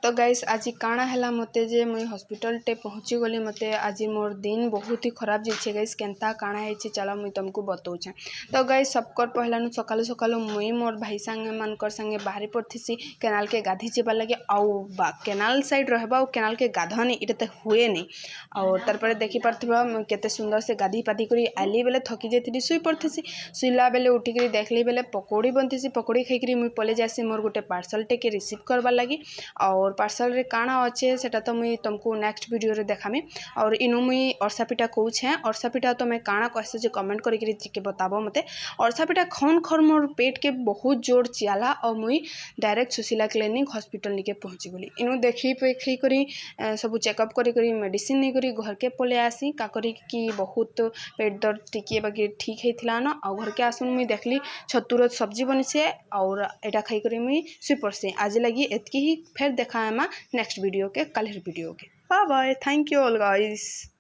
तो गाइस आज काଣା है मते जे मुई हॉस्पिटल टे पहुँची गली मते आज मोर दिन बहुत ही खराब जाइए गाइस केनता काଣା है चलो मुई तुमको बताऊे। तो गाइस सबकर पहला सकालू सकालू मुई मोर भाई संगे मानकर संगे बाहरी पड़थीसी केनाल के गाधी जीवार लगे आउ केनाल साइड रहबा केनाल के गाधनी इटा तो हुए नहीं और तार देखी पार्थ्य केते सुंदर से गाधी पाधी करी आली बेले थकी जाती शुई पड़थीसी शुईला बेले उठिक देखली बेले पकोड़ी बनतीसी पकोड़ी खाई मुई पले जासी मोर गोटे पार्सल टे के रिसीव करवार लगी और पार्सल रे काଣା अच्छे सेटा तो मुई तुमको नेक्स्ट वीडियो रे देखामी और इनु मुई अरसा पिठा कहूँ अरसा पिठा तो मैं काଣା कहसे जे कमेंट करके बताबो मते अरसा पिठा खन खर मोर पेट के बहुत जोर चियाला और मुई डायरेक्ट सुशीला क्लिनिक हॉस्पिटल निके पहुँची गली इनु देखी पेखी करी सब चेकअप करी मेडिसिन नहीं करी घर के पले आसी का करी कि बहुत पेट दर्द टिके बाकी ठीक होता न आ घर के आसुन मुई देखली छतुर सब्जी बनी से और एटा खाई करी मुई सुई पड़सी आज लगी एतकी ही फिर देखा नेक्स्ट वीडियो के कल वीडियो के bye bye thank you all guys.